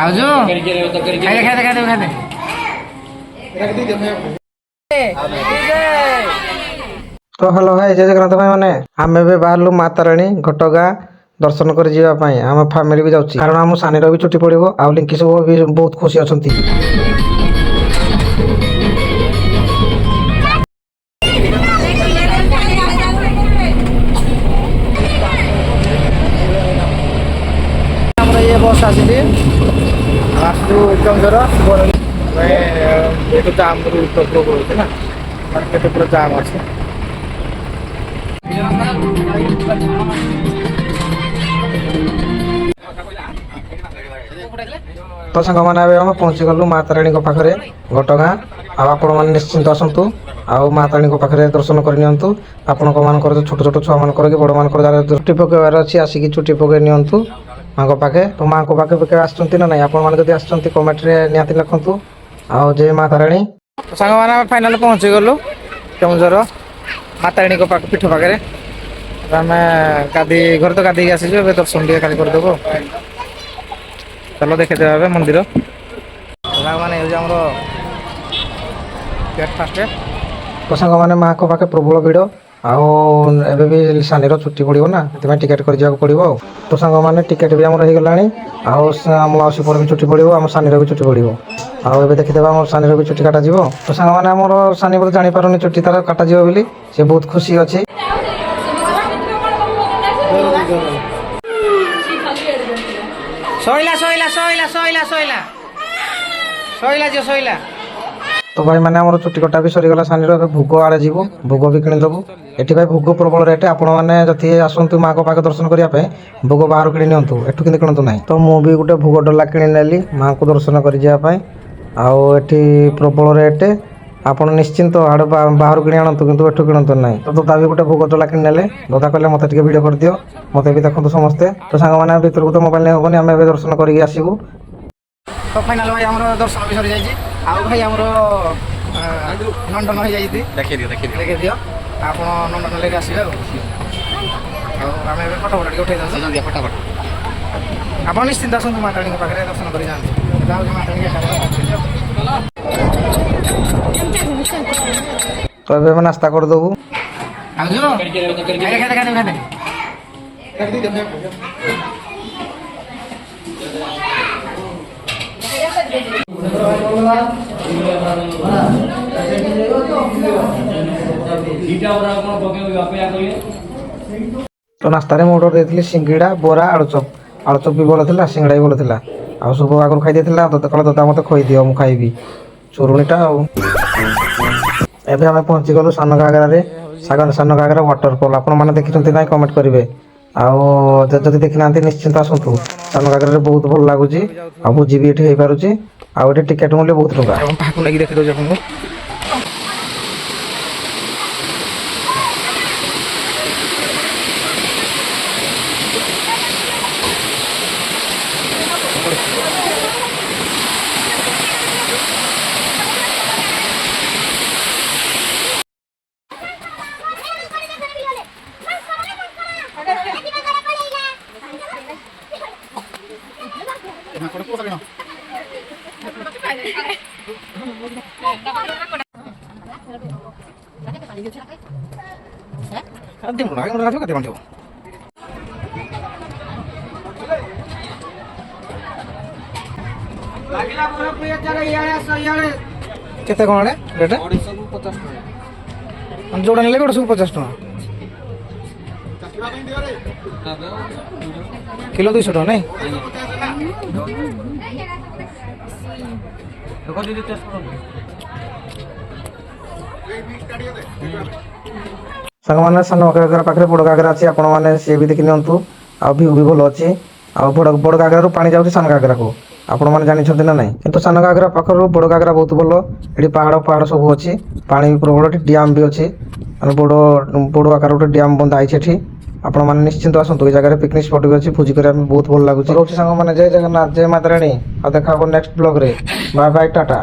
आउजो खाइले खाइले खाइले खाइले तो हेलो भाई जय जगन्नाथ भाई माने आमे भी बाहरलु माता रानी घटगाँ दर्शन कर जीवा पाई आम फैमिली भी जाउची कारण आम सानीर भी छुट्टी पड़िबो आ लिंकी सब भी बहुत खुशी अछंती। हमरा ये बस आसिली आसु केउझर ये तो जाम तो होते ना मार्केट पूरा जाम আছে। तो सांग मैंने आम पहुँची गलु माता राणी पाखे घटगाँ आपण मैंने निश्चिंत आसतु आउ माता राणी पाखे दर्शन करनी आपण मान छोट छोट छुआ मान कि बड़ मान छुट्टी पकेबार अच्छी आसिक छुट्टी पकई नि माँ पाखे तो माँ पाखे पके आसुँच ना ना आपण मैंने आसुँच कमेंट निहाती लिखु आउ जय माता राणी। सांग मैंने फाइनाल पहुँची गलु केउझर माता राणी पीठ पाखे आम गाधी घर तो गाधी आसी दर्शन टे खाली करदेव चलो देखे मंदिर मैंने तो सांग मैंने माँ को पाखे प्रबल भिड़ आबे भी सानीर छुट्टी पड़ो ना टिकेट कर पड़ो तो सांग मैंने टिकेट भी आमर होगला आउसी पर भी छुट्टी पड़ो आम सानीर भी छुट्टी पड़ो आगे देखीदे आम सानीर भी छुट्टी काटा तो सांग मैंने आम सानी बोले जापारे छुट्टी तार काटा बोली से बहुत खुशी अच्छी। सोइला सोइला सोइला सोइला सोइला सोइला जो सोइला तो भाई मैंने आम छुट्टी कटा भी सरीगला सानीर भोग आड़े जीव भोग भी किणीदेवु एटी भाई भोग प्रबल रेट आपण मैंने जति आसतु माँ को पाखे दर्शन करने भोग बाहर कि नियंतु एठू कि किणतु ना तो मुझे गोटे भोग डला कि माँ को दर्शन कर आठी प्रबल रेट आपण निश्चिंत आड़ बाहर कि आणतु किंतु एठू किणतु ना तो दादा भी गोटे भोग डला कि दादा कहले मत वीडियो कर दियो मत भी देखते समस्ते तो सांग मैंने भर को तो मोबाइल नहीं हेनी आम दर्शन करके आसबू। तो फाइनाल भाई आम दर्शन भी सरी जाइए आउ भाई आमर नंदन हो जाती देखिए दियो आप नंदन लेके आसबे आम फटो फटो उठे फटाफट आप निश्चिंत आसतु माता राणी पाखे दर्शन कर तो ये नास्ता करदेबू तो नास्ता रे ऑर्डर देती सिंगड़ा बोरा आलुचप भी भल था सिंगड़ा भी भल था आ सब आगुरी खाई देता कल दादा मत खोई दियो मुझे खाइबी चोरुणीटा एबे आम पहुँची गलु सान घागरा सान घागरा वाटरफॉल आपण मैंने देखी ना कमेंट करेंगे आदि देखी ना निश्चिंत आसतु सान घागरा बहुत भल लगुच आ भोजी भी ये हो पारे आउ टिकेट मूल्य बहुत टका देखी दूसरे आपको केते कौन रेट जोड़ा नहीं गोटे सब 50 टका किलो 200 टका नहीं सांग मैंने सान घागरा पाखे बड़ घागरा अच्छी आपण मैंने सी भी देखी नियंतु आ व्यू भी भल अच्छी आ बड़ घागरा पानी जाऊँगी सान घागरा को आपण मैंने जानते ना नहीं किंतु सान घागरा पाखर बड़ घागरा बहुत भल ये पहाड़ सब अच्छी पानी भी प्रबल डैम भी अच्छी बड़ आकार गोटे डैम बंधा है आपण मैंने निश्चिंत आसतु ये जगह पिकनिक स्पॉट भी अच्छी भोजी करने बहुत भल लगुच रोचे सांग मैंने जय जगन्नाथ जय माता राणी आ देखा नेक्स्ट ब्लॉग रे बाय बाय टाटा।